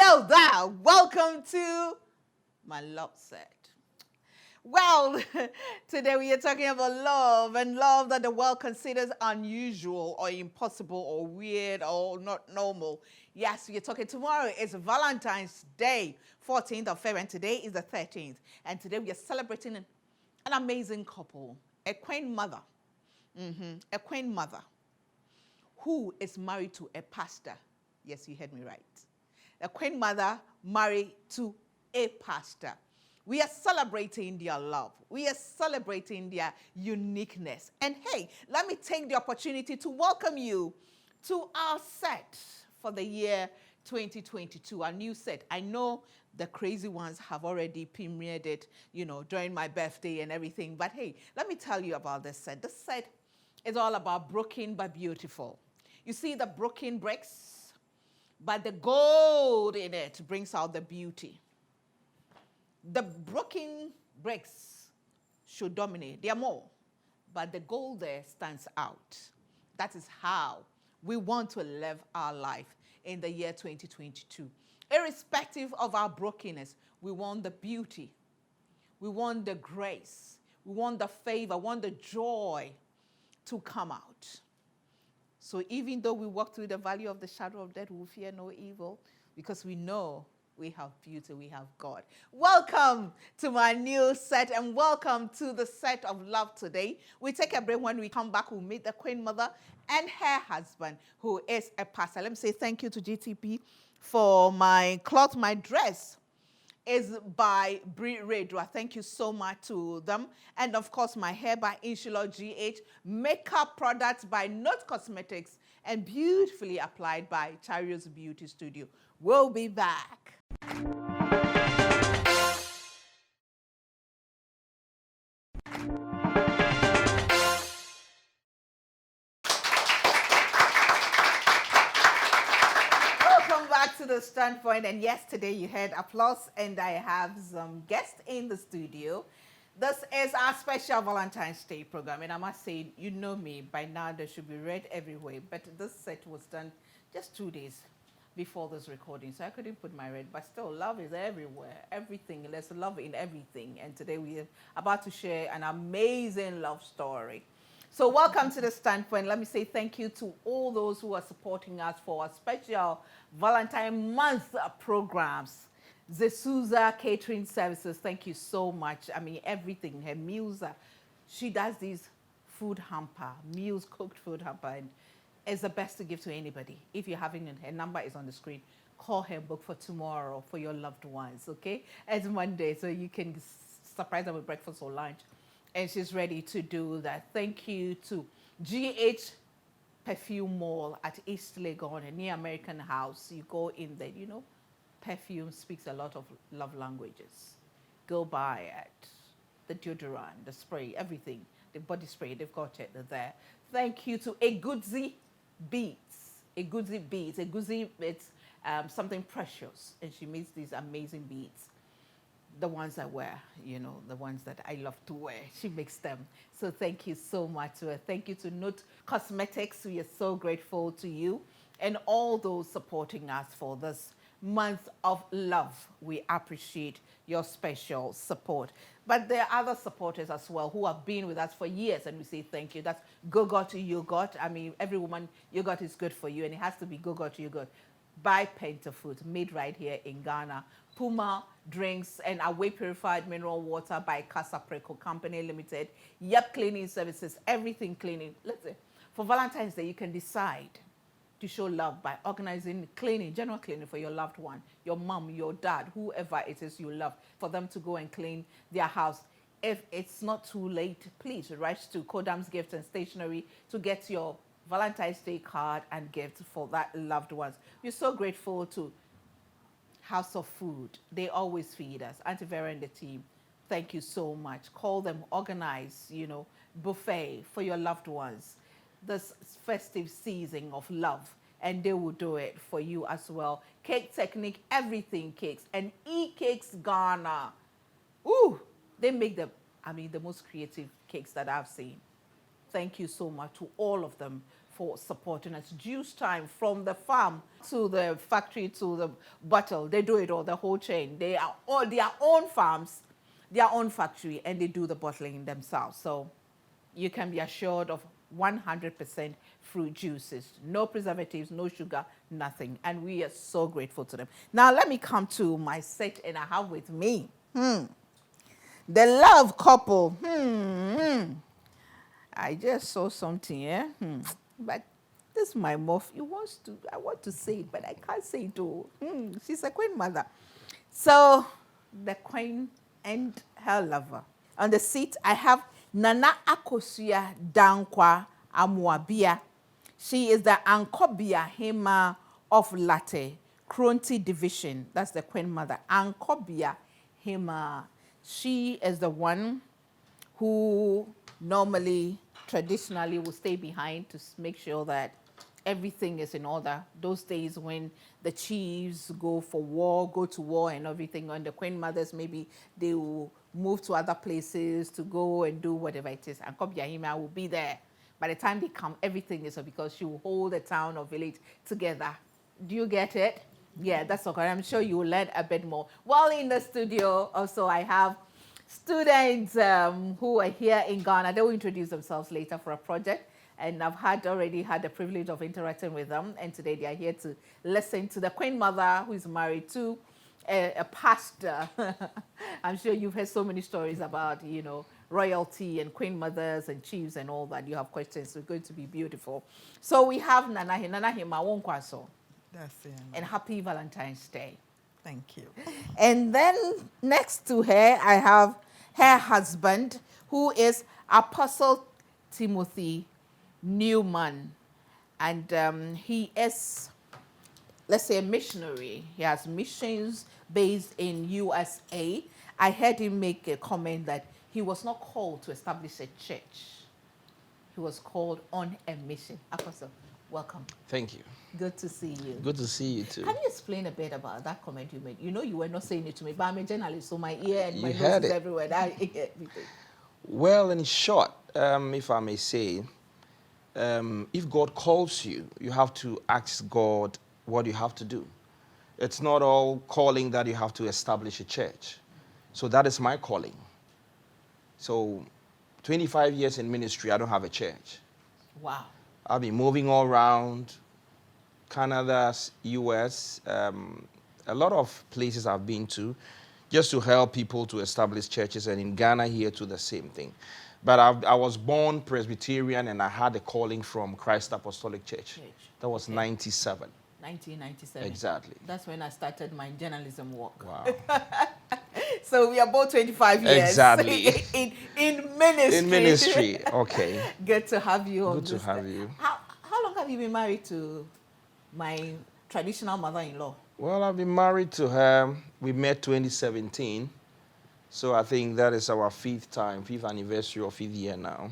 Hello there. Welcome to my love set. Well, today we are talking about love and love that the world considers unusual or impossible or weird or not normal. Yes, we are talking tomorrow. It's Valentine's Day, 14th of February, and today is the 13th. And today we are celebrating an amazing couple, a queen mother, a queen mother who is married to a pastor. Yes, you heard me right. A queen mother married to a pastor. We are celebrating their love. We are celebrating their uniqueness. And hey, let me take the opportunity to welcome you to our set for the year 2022, our new set. I know the crazy ones have already premiered it, during my birthday and everything. But hey, let me tell you about this set. This set is all about broken but beautiful. You see the broken bricks? But the gold in it brings out the beauty. The broken bricks should dominate. There are more, but the gold there stands out. That is how we want to live our life in the year 2022. Irrespective of our brokenness, we want the beauty. We want the grace. We want the favor. We want the joy to come out. So even though we walk through the valley of the shadow of death, we will fear no evil because we know we have beauty, we have God. Welcome to my new set and welcome to the set of love today. We take a break. When we come back, we'll meet the queen mother and her husband, who is a pastor. Let me say thank you to GTP for my cloth, my dress is by Brie Redra. Thank you so much to them. And of course, my hair by Inshallah GH, makeup products by Note Cosmetics, and beautifully applied by Chariots Beauty Studio. We'll be back. Back to the standpoint, and yesterday you heard applause, and I have some guests in the studio. This is our special Valentine's Day program, and I must say, you know me, by now they should be read everywhere, but this set was done just 2 days before this recording, so I couldn't put my red, but still, love is everywhere, everything, there's love in everything, and today we are about to share an amazing love story. So welcome to the standpoint. Let me say thank you to all those who are supporting us for our special Valentine month programs. Zesuza Catering Services, thank you so much. I mean, everything, her meals, she does these food hamper, meals, cooked food hamper, and it's the best to give to anybody. If you're having it, her number is on the screen. Call her, book for tomorrow for your loved ones, okay? It's Monday, so you can surprise them with breakfast or lunch. And she's ready to do that. Thank you to GH Perfume Mall at East Legon, near American House. You go in there, perfume speaks a lot of love languages. Go buy it. The deodorant, the spray, everything. The body spray, they've got it there. Thank you to Eguzi Beads. Eguzi Beads. Eguzi, it's something precious. And she makes these amazing beads. The ones I wear, the ones that I love to wear. She makes them. So thank you so much to her. Thank you to Note Cosmetics. We are so grateful to you and all those supporting us for this month of love. We appreciate your special support. But there are other supporters as well who have been with us for years, and we say thank you. That's Go-Go to Yogurt. I mean, every woman, yogurt is good for you, and it has to be Go-Go to Yogurt. By Penta Food, made right here in Ghana. Puma Drinks and Away Purified Mineral Water by Casa Preco Company Limited. Yep Cleaning Services, everything cleaning. Listen, for Valentine's Day, you can decide to show love by organizing cleaning, general cleaning for your loved one, your mom, your dad, whoever it is you love, for them to go and clean their house. If it's not too late, please write to Kodam's Gift and Stationery to get your Valentine's Day card and gift for that loved ones. We're so grateful to House of Food. They always feed us. Auntie Vera and the team, thank you so much. Call them, organize, buffet for your loved ones. This festive season of love, and they will do it for you as well. Cake Technique, everything cakes. And E-Cakes Ghana. Ooh, they make the most creative cakes that I've seen. Thank you so much to all of them for supporting us. Juice time from the farm to the factory to the bottle. They do it all, the whole chain. They are all their own farms, their own factory, and they do the bottling themselves. So you can be assured of 100% fruit juices. No preservatives, no sugar, nothing. And we are so grateful to them. Now let me come to my set, and I have with me the love couple. I just saw something here, but this is my muff. I want to say it, but I can't say it all. She's a queen mother. So the queen and her lover. On the seat, I have Nana Akosua Dankwa Amuabia. She is the Ankobia Hema of Latte, Kronti Division. That's the queen mother. Ankobia Hema. She is the one who normally, traditionally, will stay behind to make sure that everything is in order. Those days when the chiefs go to war and everything, and the queen mothers, maybe they will move to other places to go and do whatever it is. And Kobiahima will be there. By the time they come, everything is because she will hold the town or village together. Do you get it? Yeah, that's okay. I'm sure you will learn a bit more. While in the studio, also I have students who are here in Ghana. They will introduce themselves later for a project. And I've already had the privilege of interacting with them. And today they are here to listen to the queen mother who is married to a pastor. I'm sure you've heard so many stories about, royalty and queen mothers and chiefs and all that. You have questions. So it's going to be beautiful. So we have Nanahi Mawonkwaso. That's it. And happy Valentine's Day. Thank you. And then next to her, I have her husband, who is Apostle Timothy Newman. And he is, let's say, a missionary. He has missions based in USA. I heard him make a comment that he was not called to establish a church. He was called on a mission. Apostle, welcome. Thank you. Good to see you. Good to see you too. Can you explain a bit about that comment you made? You were not saying it to me, but I'm a journalist, so my ear and my nose is everywhere. I hear everything. Well, in short, if I may say, if God calls you, you have to ask God what you have to do. It's not all calling that you have to establish a church. So that is my calling. So 25 years in ministry, I don't have a church. Wow. I've been moving all around, Canada, US, a lot of places I've been to, just to help people to establish churches, and in Ghana here to the same thing. But I was born Presbyterian, and I had a calling from Christ Apostolic Church. That was 97. 1997. Exactly. That's when I started my journalism work. Wow. So we are both 25 years. Exactly. in ministry. In ministry, okay. Good to have you on Good to have you. How long have you been married to my traditional mother-in-law? Well, I've been married to her. We met 2017. So I think that is our fifth anniversary or fifth year now.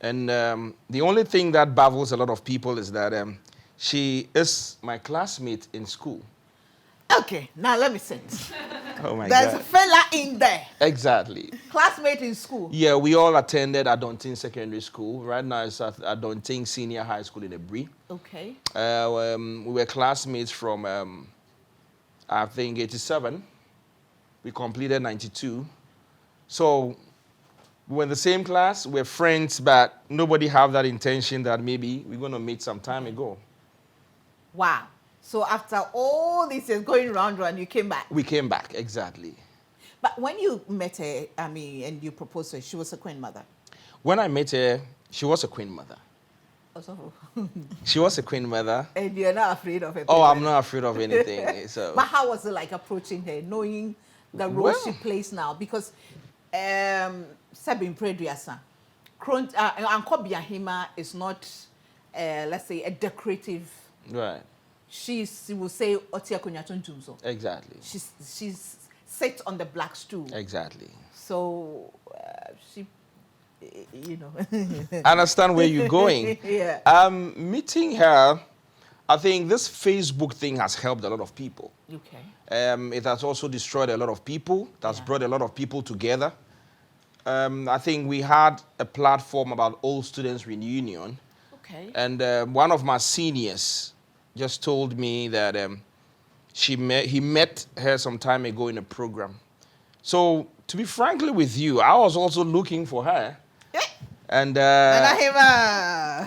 And the only thing that baffles a lot of people is that she is my classmate in school. Okay, now let me sit. Oh my There's God. a fella in there. Exactly. Classmate in school. Yeah, we all attended Adontin Secondary School. Right now it's at Adontin Senior High School in Ebri. Okay. We were classmates from, I think, 87. We completed 92. So we were in the same class. We're friends, but nobody have that intention that maybe we're going to meet some time ago. Wow. So after all this is going round, you came back. We came back, exactly. But when you met her, and you proposed to her, she was a queen mother. When I met her, she was a queen mother. Also, She was a queen mother. and you're not afraid of her? Oh, I'm not afraid of anything. So. But how was it like approaching her, knowing the role she plays now? Because Sabin Predriasa, Ankobia Hima is not, let's say, a decorative. Right. She will say Otia Kunyatuntumso. Exactly. She's sits on the black stool. Exactly. So she, I understand where you're going. Yeah. Meeting her, I think this Facebook thing has helped a lot of people. Okay. It has also destroyed a lot of people. It has brought a lot of people together. I think we had a platform about Old Students Reunion. Okay. And one of my seniors just told me that he met her some time ago in a program. So, to be frankly with you, I was also looking for her. And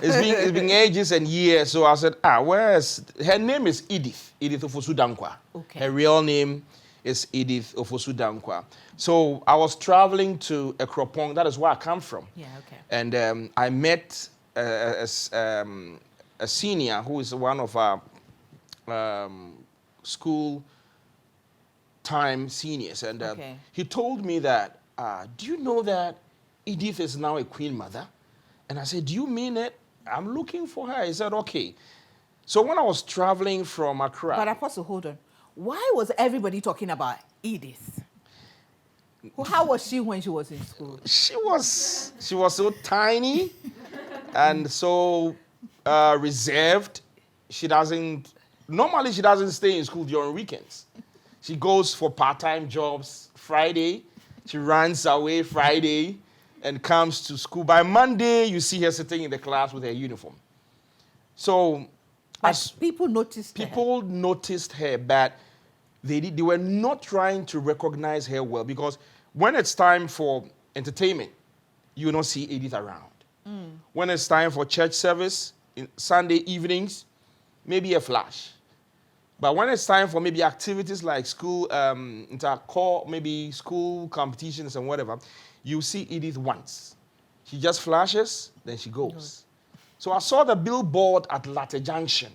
it's been ages and years. So I said, where's her name is Edith Ofosu-Dankwa. Okay. Her real name is Edith Ofosu-Dankwa. So I was traveling to Ekropong. That is where I come from. Yeah, okay. And I met a senior who is one of our school time seniors. And Okay. he told me that, do you know that Edith is now a queen mother? And I said, do you mean it? I'm looking for her. He said, okay. So when I was traveling from Accra. But Apostle, hold on. Why was everybody talking about Edith? How was she when she was in school? She was so tiny and so reserved. Normally she doesn't stay in school during weekends. She goes for part-time jobs Friday. She runs away Friday and comes to school. By Monday, you see her sitting in the class with her uniform. So, But people noticed her. People noticed her, but they were not trying to recognize her well, because when it's time for entertainment, you will not see Edith around. When it's time for church service, Sunday evenings, maybe a flash. But when it's time for maybe activities like school, inter-core, maybe school competitions and whatever, you see Edith once. She just flashes, then she goes. So I saw the billboard at Latte Junction.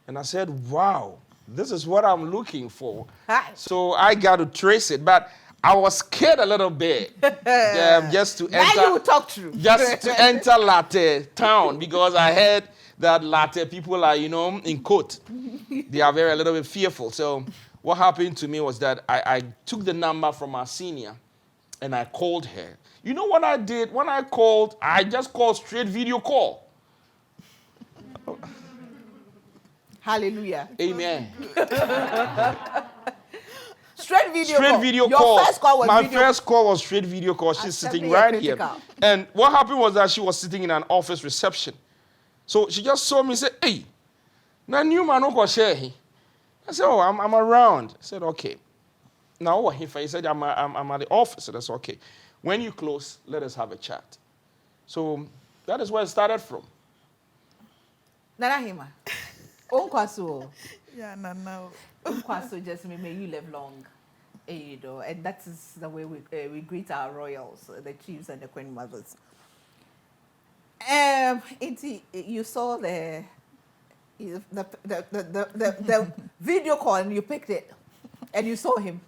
And I said, wow, this is what I'm looking for. Hi. So I got to trace it. But I was scared a little bit just to enter. Now you talk true. Just to enter Latte town, because I heard that Latte people are, in court. They are a little bit fearful. So what happened to me was that I took the number from our senior and I called her. You know what I did? When I called, I just called straight video call. Hallelujah. Amen. Straight video Straight call. video Your call. first call was My video. first call was straight video call. She's sitting Assembly right critical. here. And what happened was that she was sitting in an office reception. So she just saw me and said, hey, now new man who share he. I said, oh, I'm around. I said, okay. Now what he said, I'm at the office. That's okay. When you close, let us have a chat. So that is where it started from. Nana Hima. Onkwaso. Yeah, no. Onkwaso just may you live long. And that is the way we greet our royals, the chiefs and the queen mothers. You saw the video call and you picked it and you saw him.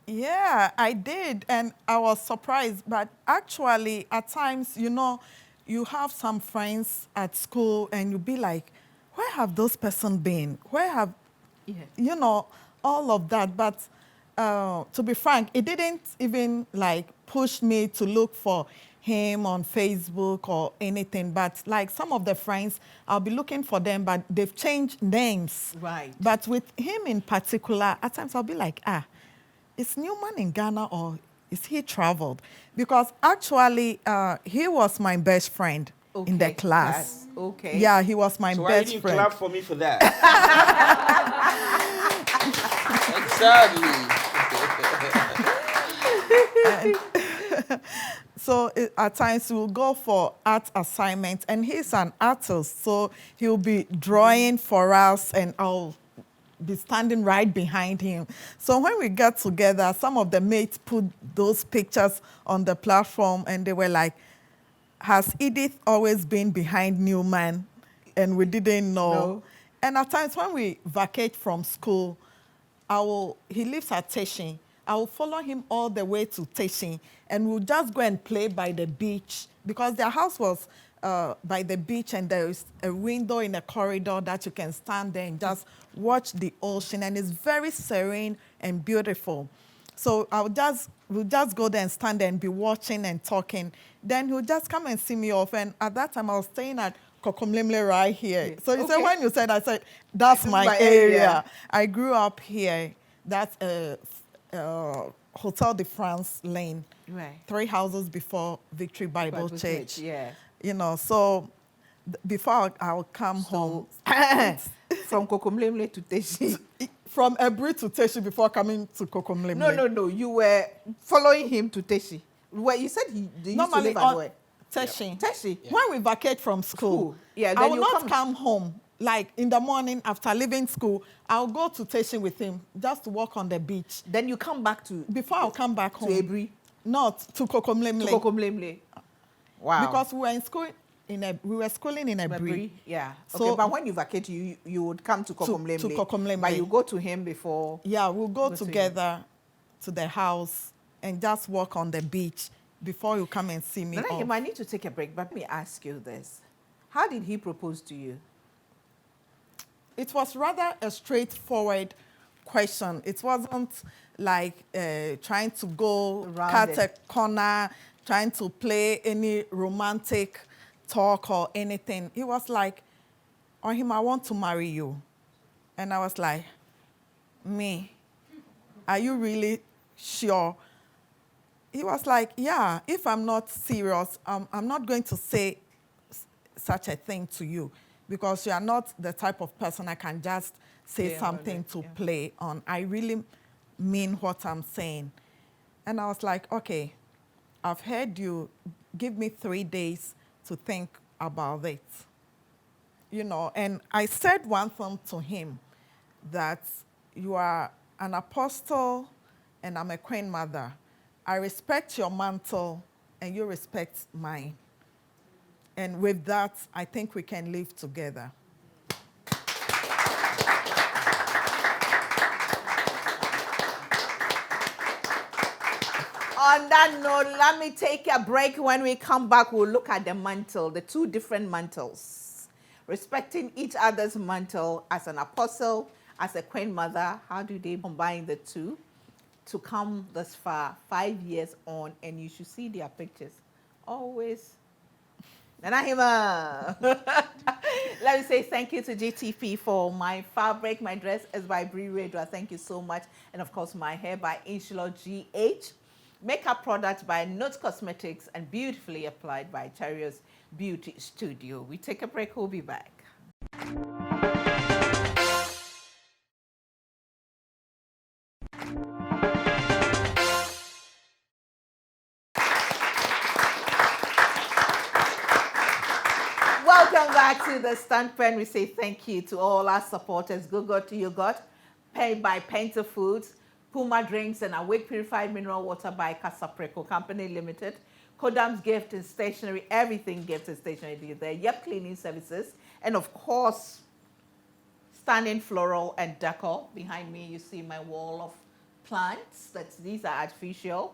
Yeah, I did, and I was surprised. But actually, at times, you have some friends at school, and you be like, where have those person been? Where have, all of that. But to be frank, it didn't even push me to look for him on Facebook or anything. But like some of the friends, I'll be looking for them, but they've changed names. Right. But with him in particular, at times I'll be like, is Newman in Ghana or is he traveled? Because actually, he was my best friend in the class. Okay. Yeah, he was my So why best didn't you friend. clap for me for that? Exactly. So at times we'll go for art assignments, and he's an artist, so he'll be drawing for us, and I'll be standing right behind him. So when we got together, some of the mates put those pictures on the platform, and they were like, has Edith always been behind Newman? And we didn't know. No. And at times when we vacate from school, he lives at Teshin. I will follow him all the way to Teshin, and we'll just go and play by the beach, because their house was by the beach, and there is a window in a corridor that you can stand there and just watch the ocean, and it's very serene and beautiful. So we'll just go there and stand there and be watching and talking. Then he'll just come and see me off, and at that time I was staying at Kokomlemle right here. Yeah. So he said, Okay. when you said, I said, that's my area. I grew up here. That's Hotel de France Lane. Right. 3 houses before Victory Bible Church. Yeah. So before I'll come home. From Kokomlemle to Teshi. From Ebri to Teshi before coming to Kokomlemle. No. You were following him to Teshi. Well, you said they used Normally to live at where? Teshi. Teshi. Yeah. When we vacate from school, Yeah, I then will you not come home. Like in the morning after leaving school, I'll go to Teshi with him just to walk on the beach. Then you come back to... Before I'll come back home. To Ebri? Not to Kokomlemle. To Kokomlemle. Wow. Because we were in school we were schooling in Ebri. Yeah. So, okay, but when you vacate, you would come to Kokomlemle. To Kokomlemle. But you go to him before. Yeah, we'll go together to the house and just walk on the beach before you come and see me. I need to take a break, but let me ask you this. How did he propose to you? It was rather a straightforward question. It wasn't like trying to go cut a corner, trying to play any romantic talk or anything. It was like, Ohim, I want to marry you. And I was like, me, are you really sure? He was like, yeah, if I'm not serious, I'm not going to say such a thing to you because you are not the type of person I can just say something to play on. I really mean what I'm saying. And I was like, okay, I've heard you. Give me 3 days to think about it. You know, and I said one thing to him, that you are an apostle and I'm a queen mother. I respect your mantle and you respect mine. And with that, I think we can live together. On that note, let me take a break. When we come back, we'll look at the mantle, the two different mantles. Respecting each other's mantle as an apostle, as a queen mother. How do they combine the two to come this far, 5 years on? And you should see their pictures. Always. Nanahima. Let me say thank you to GTP for my fabric. My dress is by Brie Redra. Thank you so much. And of course, my hair by Inshallah GH. Makeup products by Notes Cosmetics and beautifully applied by Chariots Beauty Studio. We take a break. We'll be back. Welcome back to the Standpoint. We say thank you to all our supporters. Go to Yogurt, paid by Penta Foods, Puma Drinks, and Awake Purified Mineral Water by Casapreco Company Limited, Kodam's Gift and Stationery, everything gift and stationery there, Yep Cleaning Services, and of course, Stunning Floral and Decor. Behind me, you see my wall of plants. These are artificial.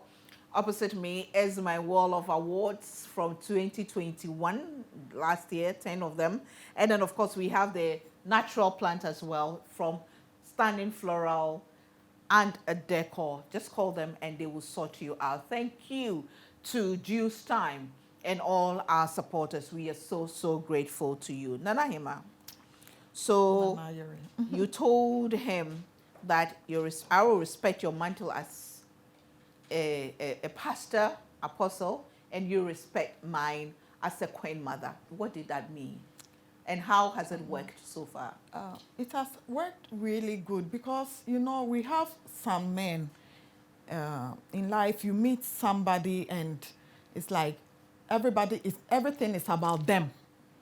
Opposite me is my wall of awards from 2021, last year, 10 of them. And then, of course, we have the natural plant as well from Stunning Floral and a Decor. Just call them and they will sort you out. Thank you to Juice Time and all our supporters. We are so grateful to you. Nanahima. So you told him that I will respect your mantle as a pastor, apostle, and you respect mine as a queen mother. What did that mean? And how has it worked so far? It has worked really good because, you know, we have some men in life. You meet somebody and it's like everything is about them,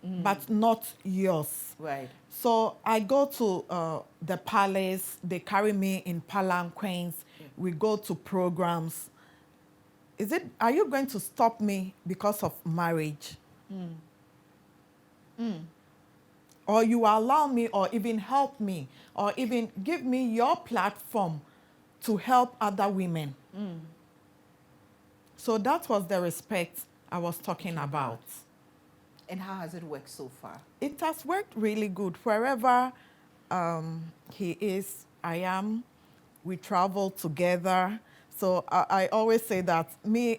but not yours. Right. So I go to the palace. They carry me in palanquins. We go to programs. Are you going to stop me because of marriage? Or you allow me or even help me or even give me your platform to help other women? So that was the respect I was talking about. And how has it worked so far? It has worked really good. Wherever he is, I am. We travel together. So I always say that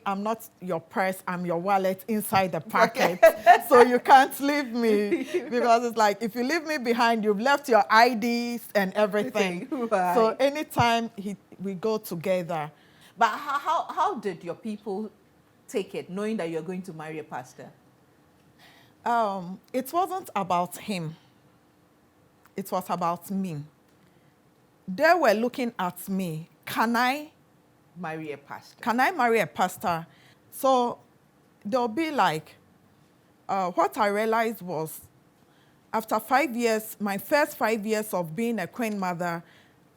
I'm not your purse, I'm your wallet inside the pocket. So you can't leave me because it's like if you leave me behind, you've left your IDs and everything. Right. So anytime we go together. But how did your people take it, knowing that you're going to marry a pastor? It wasn't about him. It was about me. They were looking at me. Can I Marry a pastor. Can I marry a pastor? So they'll be like, what I realized was after 5 years, my first 5 years of being a queen mother,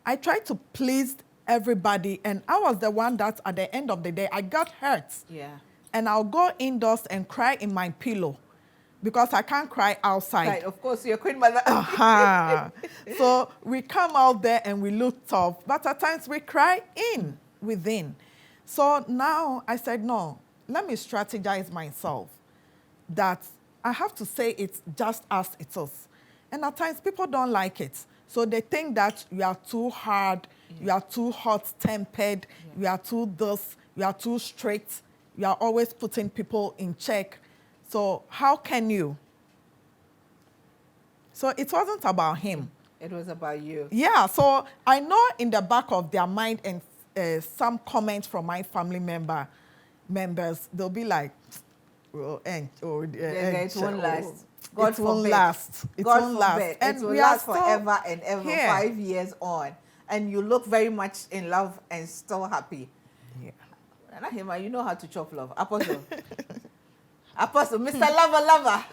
I tried to please everybody. And I was the one that at the end of the day, I got hurt. Yeah. And I'll go indoors and cry in my pillow because I can't cry outside. Right, of course, you're queen mother. So we come out there and we look tough, but at times we cry within. So now I said, no, let me strategize myself that I have to say it just as it is. And at times people don't like it. So they think that you are too hard, you are too hot-tempered, you are too this, you are too strict, you are always putting people in check. So how can you? So it wasn't about him. It was about you. Yeah, so I know in the back of their mind and some comments from my family members, they'll be like, it won't last. God it won't forbid. last. It God won't last. forbid. And it will we last are still forever and ever, here. 5 years on. And you look very much in love and still happy. Yeah. Nahima, you know how to chop love. Apostle. Apostle, Mr. Lover.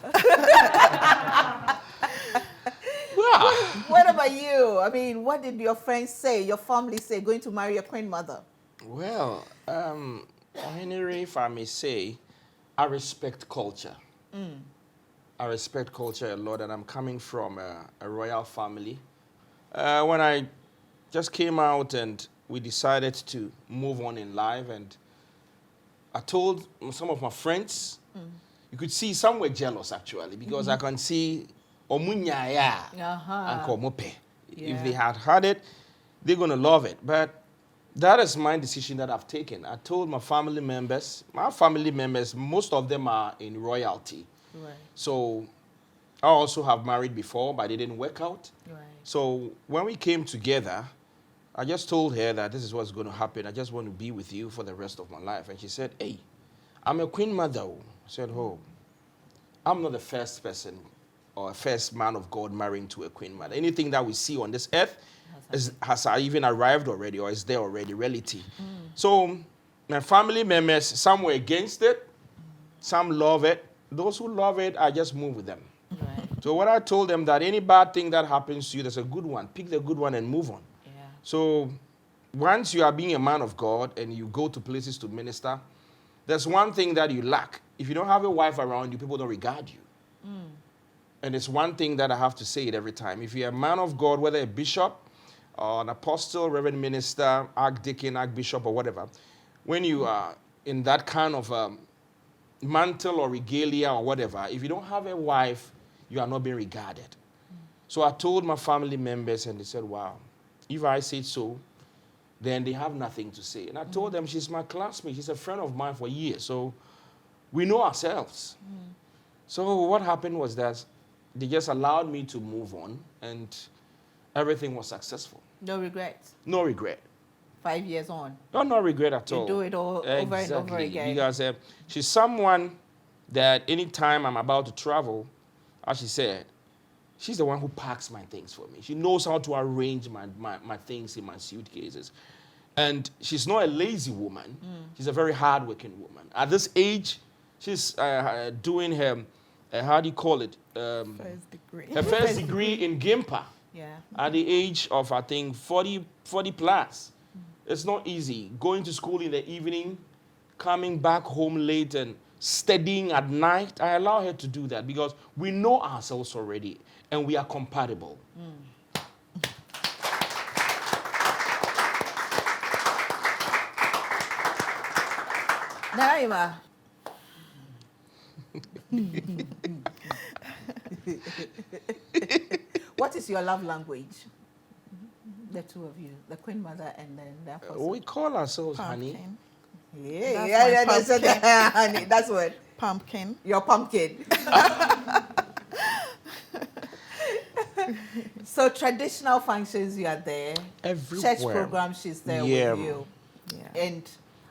What about you? I mean, what did your friends say, your family say, going to marry a queen mother? Well, Henry, if I may say, I respect culture. I respect culture a lot, and I'm coming from a royal family. When I just came out and we decided to move on in life, and I told some of my friends, you could see some were jealous actually, because I can see Omunyaya and Komope. If they had it, they're going to love it. But that is my decision that I've taken. I told my family members, most of them are in royalty. Right. So I also have married before, but it didn't work out. Right. So when we came together, I just told her that this is what's going to happen. I just want to be with you for the rest of my life. And she said, hey, I'm a queen mother. I said, oh, I'm not the first person or first man of God marrying to a queen mother. Anything that we see on this earth has even arrived already or is there already, reality. So my family members, some were against it, some love it. Those who love it, I just move with them. Right. So what I told them, that any bad thing that happens to you, there's a good one. Pick the good one and move on. Yeah. So once you are being a man of God and you go to places to minister, there's one thing that you lack. If you don't have a wife around you, people don't regard you. And it's one thing that I have to say it every time. If you're a man of God, whether a bishop or an apostle, reverend minister, archdeacon, archbishop, or whatever, when you are in that kind of mantle or regalia or whatever, if you don't have a wife, you are not being regarded. So I told my family members, and they said, wow, if I say so, then they have nothing to say. And I told them, she's my classmate, she's a friend of mine for years, so we know ourselves. So what happened was that they just allowed me to move on, and everything was successful. No regrets. No regret. 5 years on. No regret at all. You do it all over and over again. Because she's someone that anytime I'm about to travel, as she said, she's the one who packs my things for me. She knows how to arrange my things in my suitcases. And she's not a lazy woman. She's a very hardworking woman. At this age, she's doing her, how do you call it? First degree. Her first degree in GIMPA. Yeah. At the age of, I think, 40 plus. It's not easy. Going to school in the evening, coming back home late and studying at night. I allow her to do that because we know ourselves already and we are compatible. Naima. What is your love language? The two of you, the queen mother and then the apostle. We call ourselves honey. Pumpkin. That's honey. That's what. Pumpkin. Your pumpkin. So traditional functions, you are there. Everywhere. Church programs, she's there Yeah. with you. Yeah. And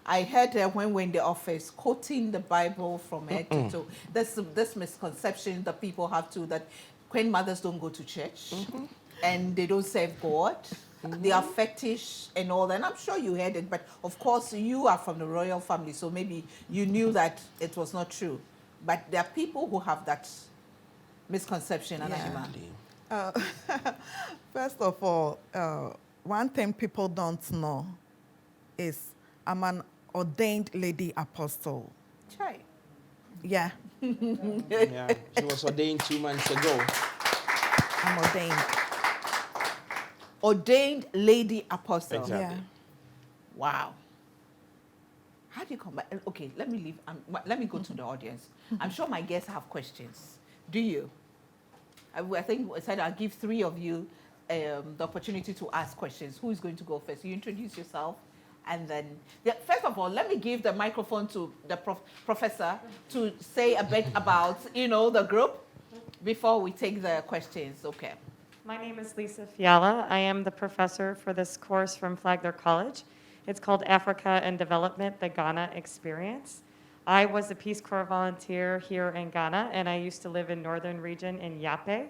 I heard her when we're in the office quoting the Bible from head to toe. This misconception that people have too, that Queen mothers don't go to church and they don't serve God. They are fetish and all that. And I'm sure you heard it, but of course you are from the royal family, so maybe you knew that it was not true. But there are people who have that misconception. Uh, First of all, one thing people don't know is I'm an ordained lady apostle. Chai. Yeah, Yeah, she was ordained 2 months ago. I'm ordained. Ordained lady apostle. Exactly. Yeah. Wow. How do you come back? Okay, let me leave. Let me go to the audience. I'm sure my guests have questions. Do you? I think I said I'll give 3 of you the opportunity to ask questions. Who is going to go first? You introduce yourself, and then first of all, let me give the microphone to the professor to say a bit about the group before we take the questions. Okay. My name is Lisa Fiala. I am the professor for this course from Flagler College. It's called Africa and Development, the Ghana Experience. I was a Peace Corps volunteer here in Ghana, and I used to live in northern region in Yape.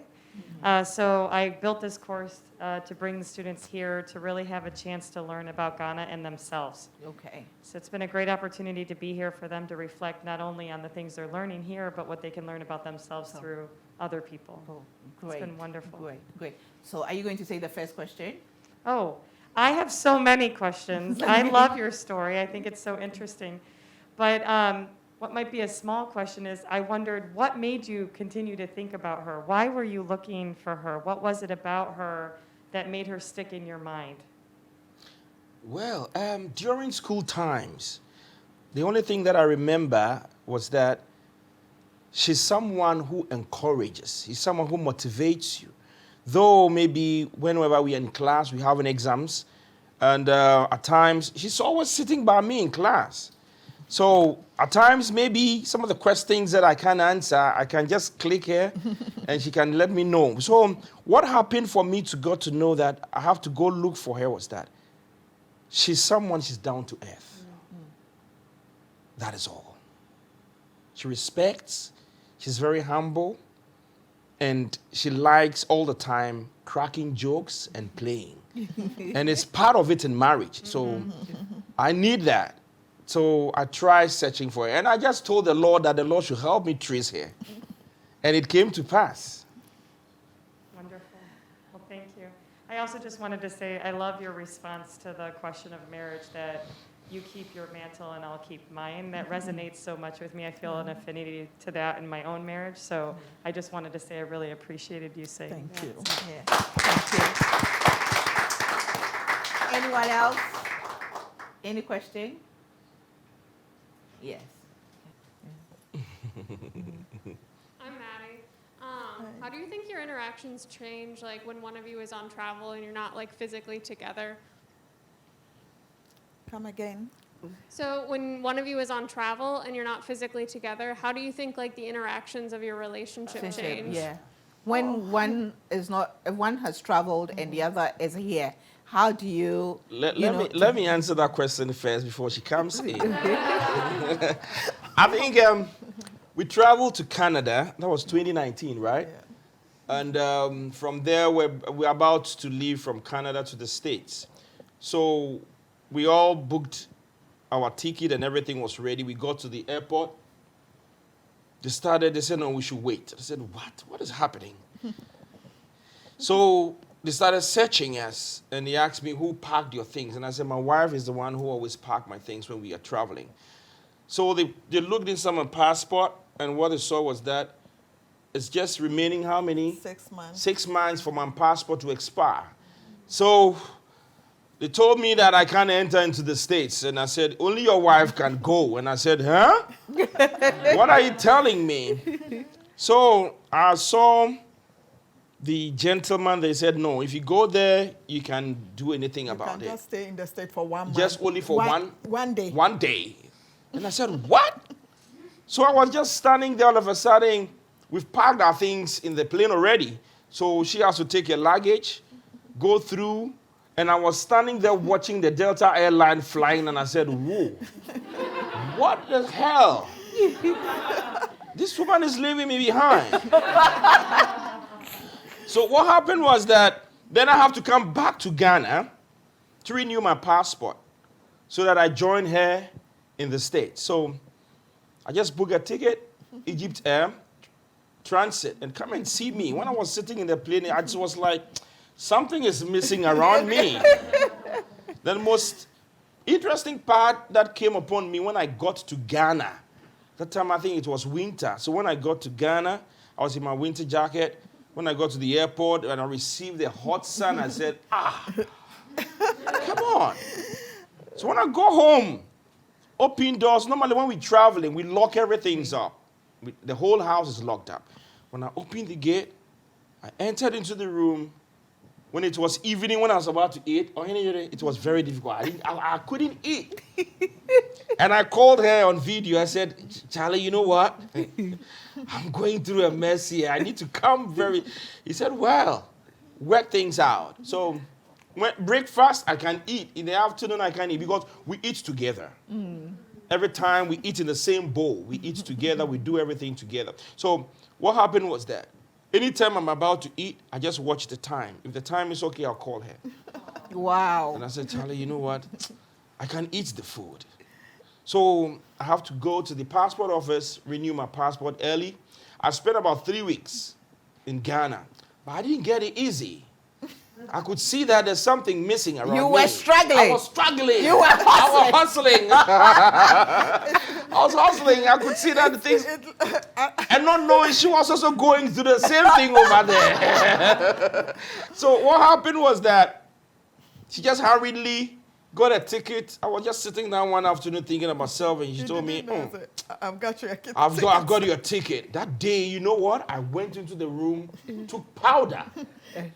So I built this course to bring the students here to really have a chance to learn about Ghana and themselves. Okay. So it's been a great opportunity to be here for them to reflect not only on the things they're learning here, but what they can learn about themselves through other people. Oh, great. It's been wonderful. Great. So are you going to say the first question? Oh, I have so many questions. I love your story. I think it's so interesting. But what might be a small question is, I wondered, what made you continue to think about her? Why were you looking for her? What was it about her that made her stick in your mind? Well, during school times, the only thing that I remember was that she's someone who encourages. She's someone who motivates you. Though maybe whenever we're in class, we're having exams, and at times, she's always sitting by me in class. So at times, maybe some of the questions that I can't answer, I can just click here and she can let me know. So what happened for me to get to know that I have to go look for her was that she's down to earth. That is all. She respects, she's very humble, and she likes all the time cracking jokes and playing. And it's part of it in marriage. So I need that. So I tried searching for her. And I just told the Lord that the Lord should help me trace her. And it came to pass. Wonderful. Well, thank you. I also just wanted to say I love your response to the question of marriage, that you keep your mantle and I'll keep mine. That resonates so much with me. I feel an affinity to that in my own marriage. So I just wanted to say I really appreciated you saying that. Thank you. Yeah. Thank you. Anyone else? Any question? Yes. I'm Maddie. How do you think your interactions change, like when one of you is on travel and you're not like physically together? Come again. So when one of you is on travel and you're not physically together, how do you think like the interactions of your relationship change? Yeah. When one is not, if one has traveled and the other is here, how do you? Let me answer that question first before she comes in. I think we traveled to Canada. That was 2019, right? Yeah. And from there, we're about to leave from Canada to the States. So we all booked our ticket and everything was ready. We got to the airport. They said, no, we should wait. I said, what? What is happening? So they started searching us, and they asked me, who packed your things? And I said, my wife is the one who always packed my things when we are traveling. So they looked inside my passport, and what they saw was that it's just remaining how many? 6 months. 6 months for my passport to expire. So they told me that I can't enter into the States. And I said, only your wife can go. And I said, huh? What are you telling me? So I saw the gentleman. They said, no, if you go there, you can do anything about it. You can just stay in the state for 1 month. Just only for one day. 1 day. And I said, what? So I was just standing there all of a sudden. We've packed our things in the plane already. So she has to take her luggage, go through, And I was standing there watching the Delta airline flying, and I said, whoa, what the hell? This woman is leaving me behind. So what happened was that then I have to come back to Ghana to renew my passport so that I join her in the States. So I just booked a ticket, Egypt Air, transit, and come and see me. When I was sitting in the plane, I just was like, something is missing around me. The most interesting part that came upon me when I got to Ghana, that time I think it was winter. So when I got to Ghana, I was in my winter jacket. When I got to the airport and I received the hot sun, I said, come on. So when I go home, open doors, normally when we're traveling, we lock everything up. The whole house is locked up. When I opened the gate, I entered into the room. When it was evening, when I was about to eat, it was very difficult. I couldn't eat. And I called her on video. I said, Charlie, you know what? I'm going through a mess here. I need to come very... He said, well, work things out. So when breakfast, I can eat. In the afternoon, I can eat because we eat together. Every time we eat in the same bowl. We eat together. We do everything together. So what happened was that anytime I'm about to eat, I just watch the time. If the time is okay, I'll call her. Wow. And I said, Charlie, you know what? I can eat the food. So I have to go to the passport office, renew my passport early. I spent about 3 weeks in Ghana, but I didn't get it easy. I could see that there's something missing around me. You were struggling. I was struggling. You were I was hustling. I was hustling. I could see that the things... And not knowing she was also going through the same thing over there. So what happened was that she just hurriedly got a ticket. I was just sitting down one afternoon thinking about myself, and she told me, I've got your ticket. I've got your ticket. That day, you know what? I went into the room, took powder,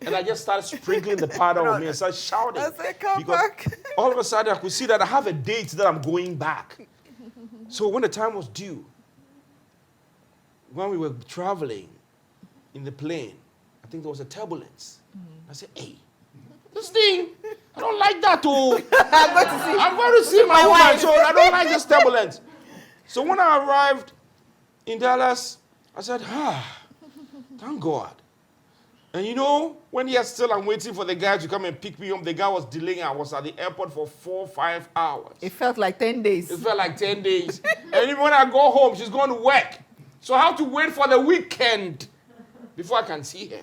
and I just started sprinkling the powder on me and started shouting. I said, come because back. all of a sudden, I could see that I have a date that I'm going back. So when the time was due, when we were traveling in the plane, I think there was a turbulence. I said, hey, this thing, I don't like that, oh. I'm going to see my wife, so I don't like this turbulence. So when I arrived in Dallas, I said, thank God. And you know, when I'm waiting for the guy to come and pick me up, the guy was delaying. I was at the airport for 4 or 5 hours. It felt like 10 days. It felt like 10 days. And even when I go home, she's going to work. So I have to wait for the weekend before I can see her.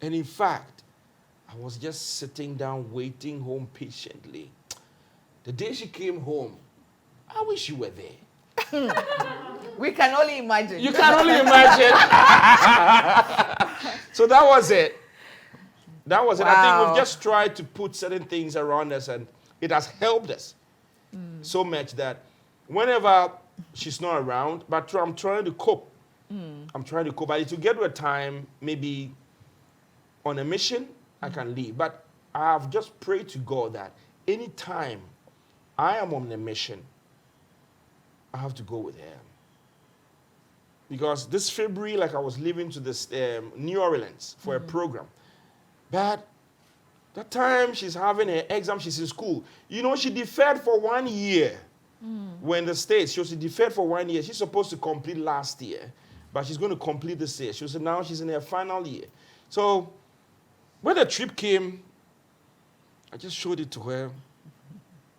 And in fact, I was just sitting down, waiting home patiently. The day she came home, I wish you were there. We can only imagine. You can only imagine. So that was it. That was it. I think we've just tried to put certain things around us, and it has helped us so much that whenever she's not around, but I'm trying to cope. I'm trying to cope. But to get to a time, maybe on a mission, I can leave. But I have just prayed to God that anytime I am on a mission, I have to go with her. Because this February, like I was leaving to this New Orleans for a program. But that time she's having her exam, she's in school. You know, she deferred for 1 year. When the States, she was deferred for 1 year. She's supposed to complete last year, but she's going to complete this year. She was now she's in her final year. So when the trip came, I just showed it to her.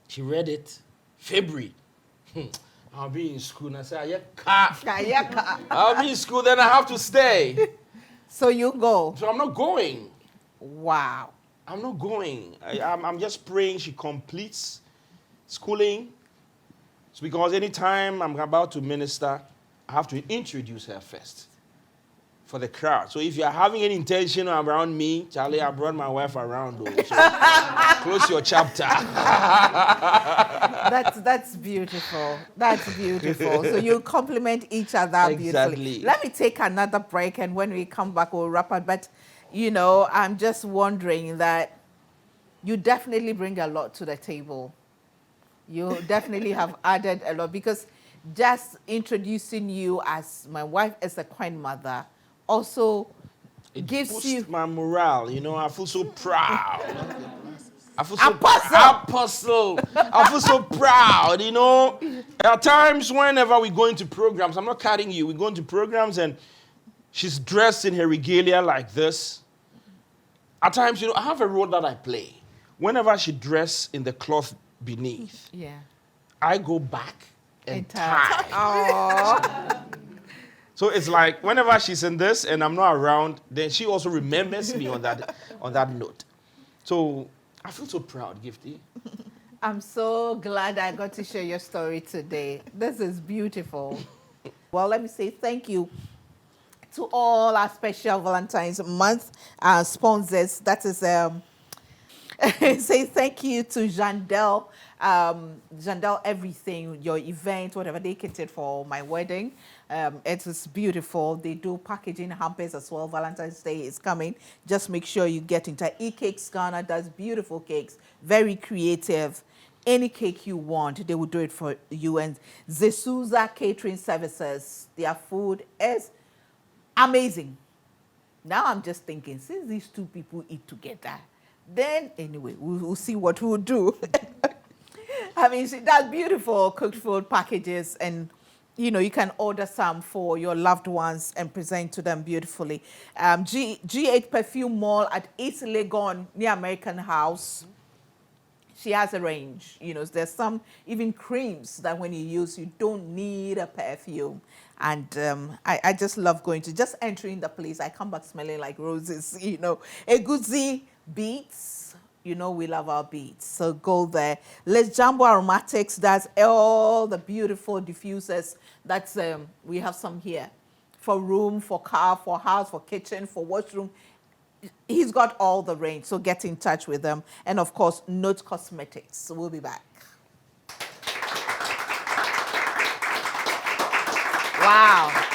She read it. February. I'll be in school. And I said, I'll be in school, then I have to stay. So you go. So I'm not going. Wow. I'm not going. I'm just praying she completes schooling. So because anytime I'm about to minister, I have to introduce her first for the crowd. So if you're having any intention around me, Charlie, I brought my wife around. Though, so close your chapter. That's beautiful. That's beautiful. So you complement each other beautifully. Let me take another break, and when we come back, we'll wrap up. But, you know, I'm just wondering that you definitely bring a lot to the table. You definitely have added a lot, because just introducing you as my wife as a Queenmother also It gives boosts you my morale. You know, I feel so proud. I feel so Apostle. apostle. I feel so proud, you know. At times, whenever we go into programs, I'm not cutting you. We go into programs and she's dressed in her regalia like this. At times, you know, I have a role that I play. Whenever she dresses in the cloth beneath, Yeah. I go back and And tie. Oh. So it's like whenever she's in this and I'm not around, then she also remembers me on that note. So I feel so proud, Gifty. I'm so glad I got to share your story today. This is beautiful. Well, let me say thank you to all our special Valentine's Month sponsors. That is say thank you to Jandel, Jandel Everything, your event, whatever they catered for my wedding. It is beautiful. They do packaging hampers as well. Valentine's Day is coming. Just make sure you get into E-Cakes Ghana does beautiful cakes, very creative. Any cake you want, they will do it for you. And Zesuza Catering Services, their food is amazing. Now I'm just thinking, since these two people eat together, then anyway, we'll see what we'll do. I mean, she does beautiful cooked food packages, and you know, you can order some for your loved ones and present to them beautifully. G8 Perfume Mall at East Legon near American House. She has a range. You know, there's some even creams that when you use, you don't need a perfume. And I just love going to, just entering the place, I come back smelling like roses, you know. Eguzi Beats, you know we love our beats. So go there. Let's Jumbo Aromatics, that's all the beautiful diffusers. That's, we have some here. For room, for car, for house, for kitchen, for washroom. He's got all the range, so get in touch with them. And of course, Note Cosmetics. So we'll be back. Wow.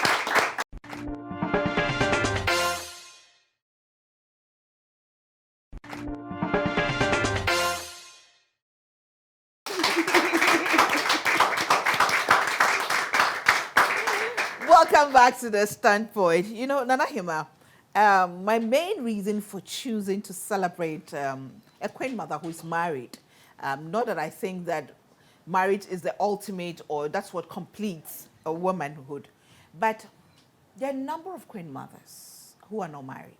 Welcome back to the Standpoint. You know, Nana Hima, my main reason for choosing to celebrate a Queenmother who is married, not that I think that marriage is the ultimate or that's what completes a womanhood, but there are a number of Queenmothers who are not married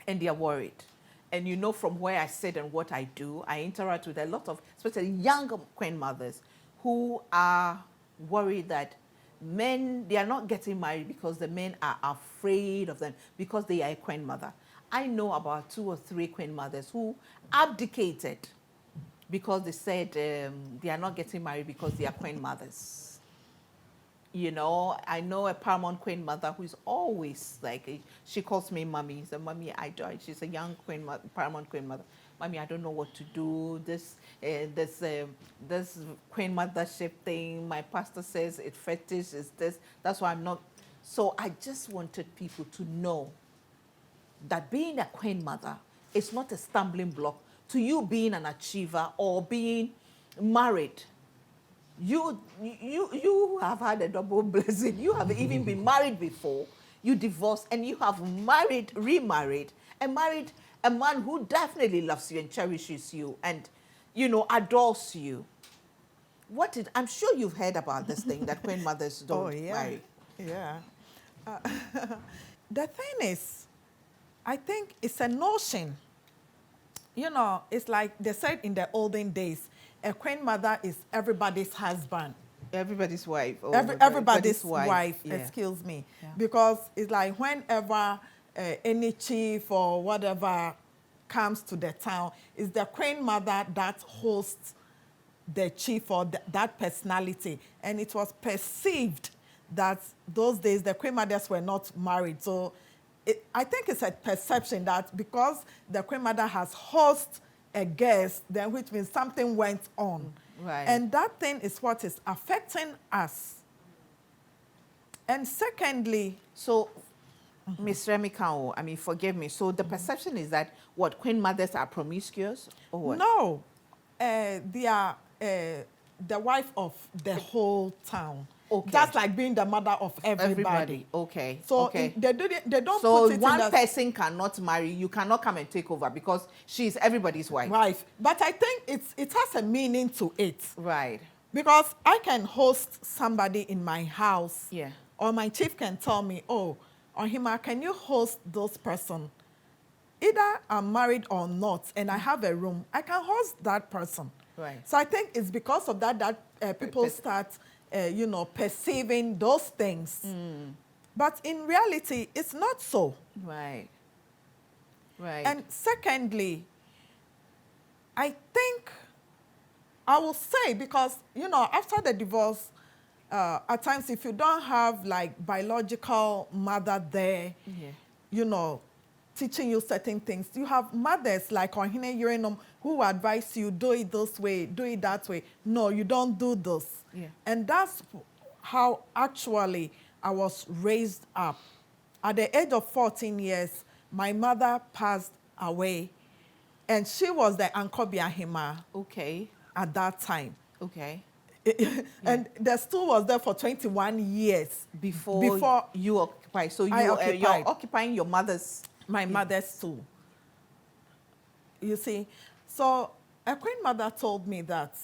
and they are worried. And you know, from where I sit and what I do, I interact with a lot of, especially younger Queenmothers who are worried that men, they are not getting married because the men are afraid of them because they are a Queenmother. I know about 2 or 3 Queenmothers who abdicated because they said they are not getting married because they are Queenmothers. You know, I know a Paramount Queenmother who is always like, she calls me mommy. So mommy, I died. She's a young Paramount Queenmother. Mommy, I don't know what to do. This Queenmothership thing, my pastor says it fetish is this. That's why I'm not. So I just wanted people to know that being a Queenmother is not a stumbling block to you being an achiever or being married. You have had a double blessing. You have even been married before. You divorced and you have married, remarried, and married a man who definitely loves you and cherishes you and, you know, adores you. I'm sure you've heard about this thing that Queenmothers don't marry. Yeah. The thing is, I think it's a notion. You know, it's like they said in the olden days, a Queenmother is everybody's husband. Everybody's wife. Oh, Everybody's wife, yeah. excuse me. Yeah. Because it's like whenever any chief or whatever comes to the town, it's the Queenmother that hosts the chief or that personality. And it was perceived that those days the Queenmothers were not married. So I think it's a perception that because the Queenmother has hosted a guest, then which means something went on. Right. And that thing is what is affecting us. And secondly, So, Ms. Remy Kao, I mean, forgive me. So the perception is that what, Queenmothers are promiscuous or what? no, they are the wife of the whole town. Okay. That's like being the mother of everybody. Okay. So okay. they don't So put it one in the person cannot marry. You cannot come and take over because she's everybody's wife. wife. But I think it has a meaning to it. Right. Because I can host somebody in my house. Yeah. Or my chief can tell me, oh, Ohima, can you host those person? Either I'm married or not, and I have a room, I can host that person. Right. So I think it's because of that people start, perceiving those things. But in reality, it's not so. Right. Right. And secondly, I think I will say, because, after the divorce, at times if you don't have like biological mother there, teaching you certain things, you have mothers like Ohine Urenum who advise you, do it this way, do it that way. No, you don't do this. Yeah. And that's how actually I was raised up. At the age of 14 years, my mother passed away, and she was the Ankobia Hima Okay. at that time. Okay. And the stool was there for 21 years Before you occupy. So you're occupying your mother's. my mother's stool. You see, so a queen mother told me that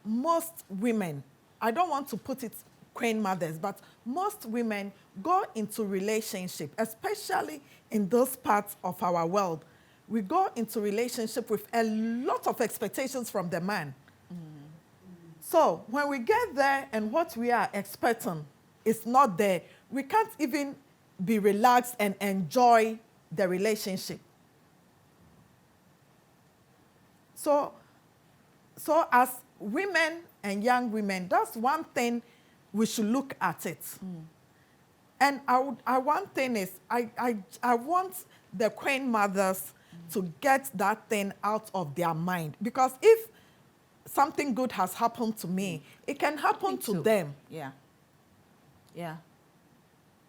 most women, I don't want to put it queen mothers, but most women go into relationship, especially in those parts of our world. We go into relationship with a lot of expectations from the man. So when we get there and what we are expecting is not there, we can't even be relaxed and enjoy the relationship. So as women and young women, that's one thing we should look at it. And one thing is, I want the queen mothers to get that thing out of their mind. Because if something good has happened to me, it can happen to them. Yeah. Yeah.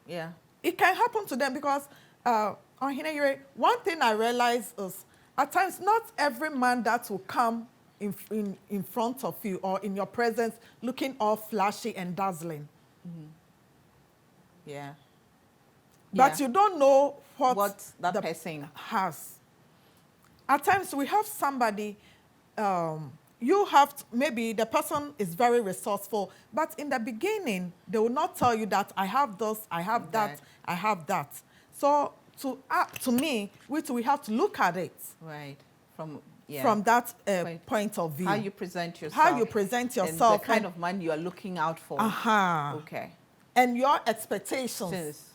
Yeah. It can happen to them because, one thing I realize is, at times, not every man that will come in front of you or in your presence looking all flashy and dazzling. Yeah. But you don't know what that the person has. At times, we have somebody, maybe the person is very resourceful, but in the beginning, they will not tell you that I have this, I have that, I have that. So to me, we have to look at it. Right. From that point of view. How you present yourself. How you present yourself. And the kind of man you are looking out for. Okay. And your expectations. Yes.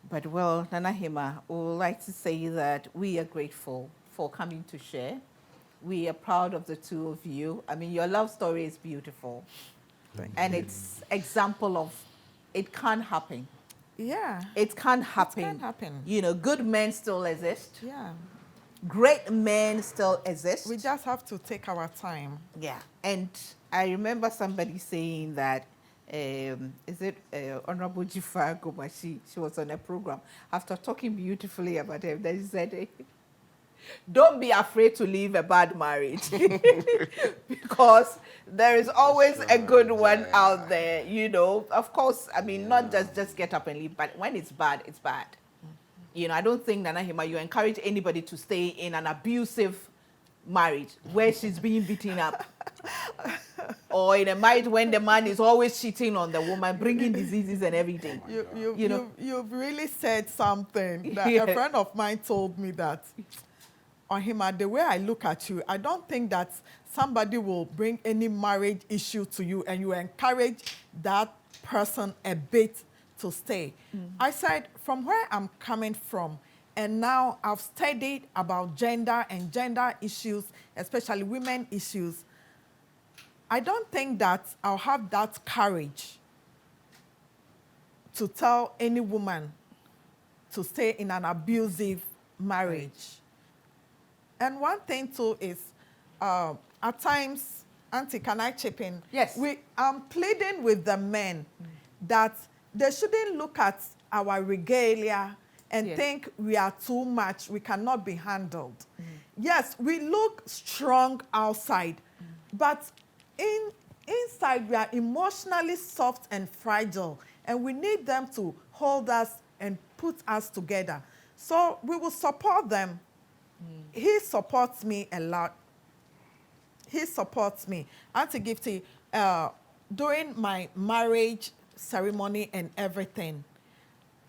But well, Nana Hima, we would like to say that we are grateful for coming to share. We are proud of the two of you. I mean, your love story is beautiful. Thank you. It's example of it can't happen. Yeah. It can't happen. It can happen. Good men still exist. Yeah. Great men still exist. We just have to take our time. Yeah. And I remember somebody saying that, is it Honorable Jifa Gomashi? She was on a program. After talking beautifully about him, then she said, don't be afraid to leave a bad marriage. Because there is always a good one out there, Of course, I mean, not just get up and leave, but when it's bad, it's bad. I don't think, Nana Hima, you encourage anybody to stay in an abusive marriage where she's being beaten up. Or in a marriage when the man is always cheating on the woman, bringing diseases and everything. You've really said something. That a friend of mine told me that, Ohima, the way I look at you, I don't think that somebody will bring any marriage issue to you and you encourage that person a bit to stay. I said, from where I'm coming from, and now I've studied about gender and gender issues, especially women issues, I don't think that I'll have that courage to tell any woman to stay in an abusive marriage. And one thing too is, at times, Auntie, can I chip in? Yes. I'm pleading with the men that they shouldn't look at our regalia and think we are too much, we cannot be handled. Yes, we look strong outside, but inside we are emotionally soft and fragile, and we need them to hold us and put us together. So we will support them. He supports me a lot. He supports me. Auntie Gifty, during my marriage ceremony and everything,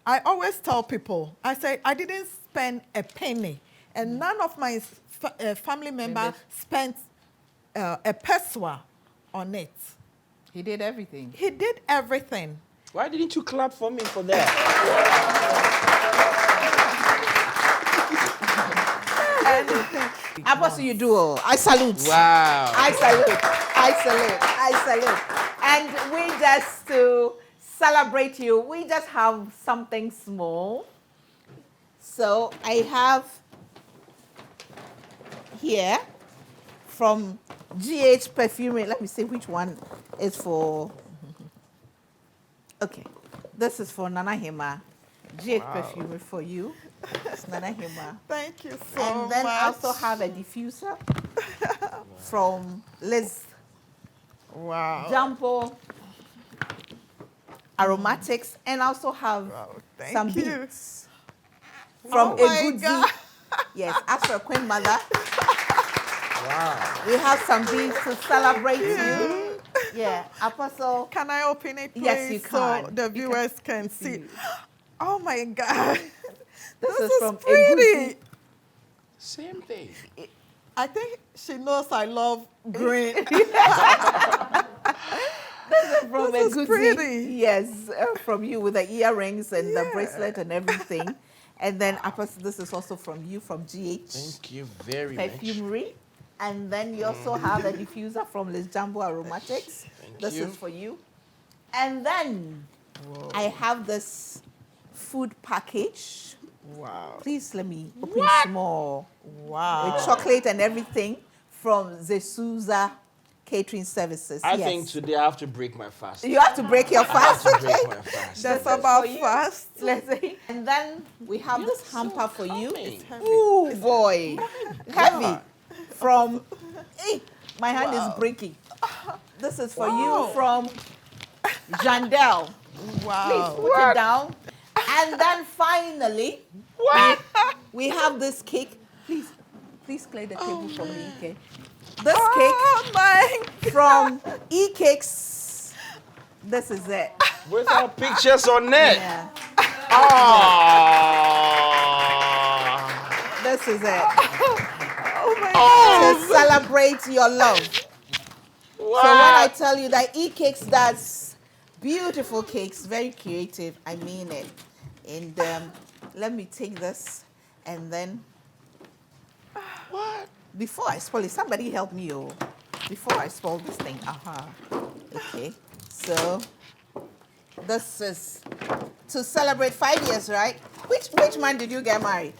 I always tell people, I say, I didn't spend a penny, and none of my family members spent a pesewa on it. He did everything. He did everything. Why didn't you clap for me for that? Apostle, you do all. I salute. Wow. I salute. I salute. I salute. And we just to celebrate you, we just have something small. So I have here from GH Perfumery. Let me see which one is for. Okay. This is for Nana Hima. GH Perfumery for you. It's Nana Hima. Thank you so much. And then I also have a diffuser from Liz Wow. Jumbo Aromatics, and I also have Thank some you. beads from Oh my a good God. Yes, as for Queenmother, Wow. we have some beads to celebrate you. Yeah, Apostle. Can I open it, please? Yes, you So can. the You viewers can see. see. Oh my God. This This is is from pretty. Same thing. I think she knows I love green. From This is a good pretty. Yes, from you with the earrings and the Yeah. bracelet and everything. And then Apostle, this is also from you from GH Thank you very much. Perfumery. And then you also have a diffuser from Les Jumbo Aromatics. Thank This you. is for you. And then I have this food package. Wow. Please let me open small. Wow. With chocolate and everything from Zesuza Catering Services. I Yes. think today I have to break my fast. You have to break your I have fast. to break my fast. That's This is about for you. fast. Let's see. And then we have this hamper for you. coming. Ooh, boy. Heavy. From, my hand is breaking. This is for you from Jandel. Please Wow. put it down. And then finally, we have this cake. Please clear the table for me, okay? This Oh my. cake from E-Cakes. This is it. With our pictures on it. Yeah, Oh. this is it. Oh my. To celebrate your love. So when I tell you that E-Cakes does beautiful cakes, very creative, I mean it. And let me take this and then. What? Before I spoil it, somebody help me, oh. Before I spoil this thing. Okay. So this is to celebrate 5 years, right? Which month did you get married?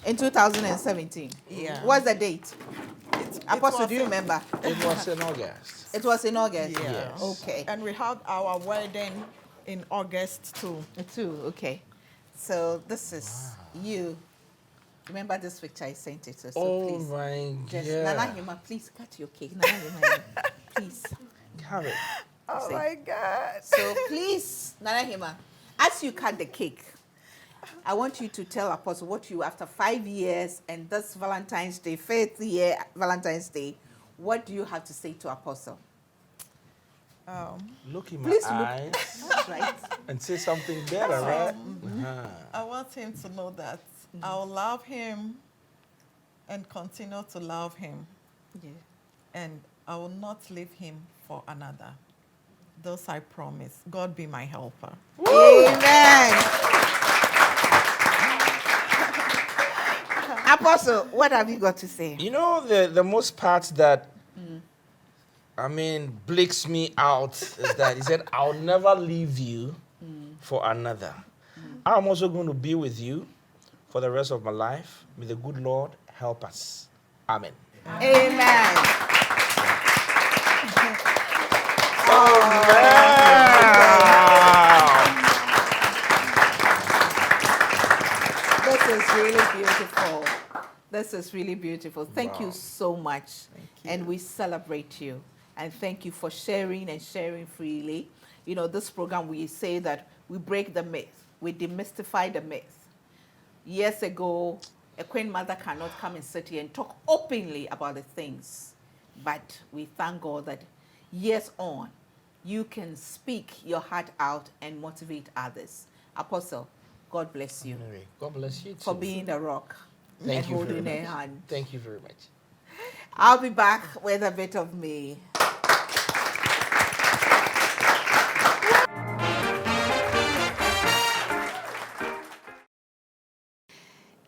In 2017. Yeah. What's the date? It Apostle, was do you in- remember? It was in August. It was in August. Yeah. Yes. Okay. And we had our wedding in August too. Two. Okay. So this is you. Remember this picture I sent it to? So Oh please. my Just God. Nana Hima, please cut your cake. Nana Hima, please. Carrot. Oh See. my God. So please, Nana Hima, as you cut the cake, I want you to tell Apostle what you, after 5 years and this Valentine's Day, 5th year Valentine's Day, what do you have to say to Apostle? Look in my Please look. eyes That's right. and say something better, right? I want him to know that I'll love him and continue to love him, Yeah. and I will not leave him for another. Those I promise. God be my helper. Amen. Apostle, what have you got to say? You know, the most part that, I mean, blinks me out is that he said, I'll never leave you for another. I'm also going to be with you for the rest of my life. May the good Lord help us. Amen. Amen. This is really beautiful. This is really beautiful. Thank you so much. you. And we celebrate you. And thank you for sharing and sharing freely. You know, this program, we say that we break the myth, we demystify the myth. Years ago, a queen mother cannot come and sit here and talk openly about the things. But we thank God that years on, you can speak your heart out and motivate others. Apostle, God bless you God bless you too. for being the rock Thank and you very holding a much. hand. Thank you very much. I'll be back with a bit of me.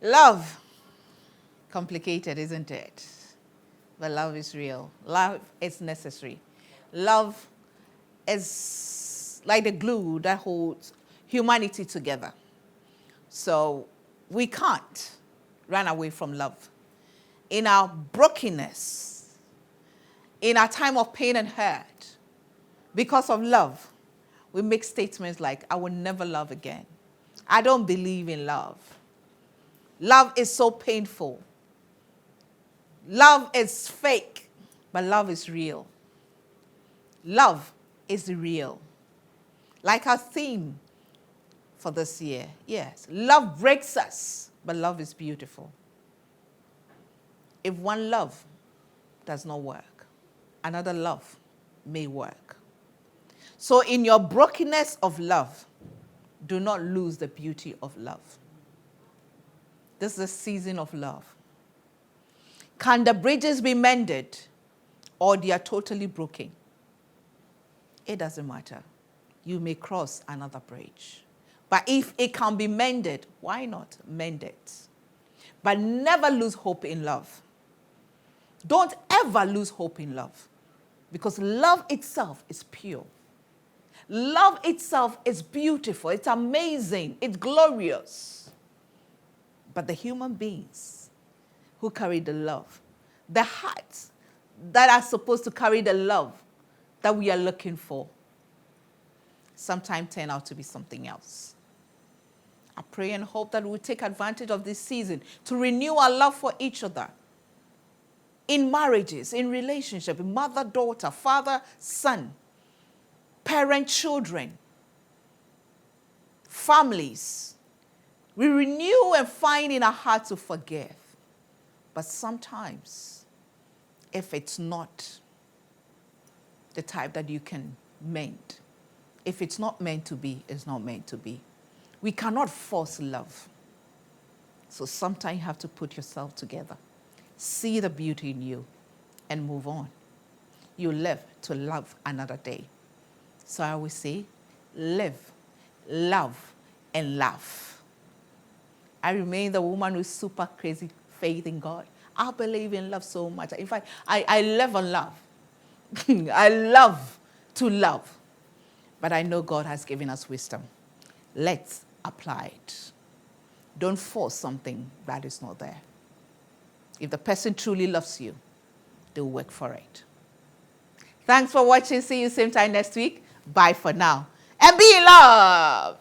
Love. Complicated, isn't it? But love is real. Love is necessary. Love is like the glue that holds humanity together. So we can't run away from love. In our brokenness, in our time of pain and hurt, because of love, we make statements like, I will never love again. I don't believe in love. Love is so painful. Love is fake, but love is real. Love is real. Like our theme for this year, yes. Love breaks us, but love is beautiful. If one love does not work, another love may work. So in your brokenness of love, do not lose the beauty of love. This is a season of love. Can the bridges be mended or they are totally broken? It doesn't matter. You may cross another bridge. But if it can be mended, why not mend it? But never lose hope in love. Don't ever lose hope in love. Because love itself is pure. Love itself is beautiful. It's amazing. It's glorious. But the human beings who carry the love, the hearts that are supposed to carry the love that we are looking for, sometimes turn out to be something else. I pray and hope that we'll take advantage of this season to renew our love for each other. In marriages, in relationship, mother, daughter, father, son, parent, children, families. We renew and find in our heart to forgive. But sometimes, if it's not the type that you can mend, if it's not meant to be, it's not meant to be. We cannot force love. So sometimes you have to put yourself together, see the beauty in you, and move on. You live to love another day. So I always say, live, love, and laugh. I remain the woman with super crazy faith in God. I believe in love so much. In fact, I live on love. I love to love. But I know God has given us wisdom. Let's apply it. Don't force something that is not there. If the person truly loves you, they'll work for it. Thanks for watching. See you same time next week. Bye for now. And be in love.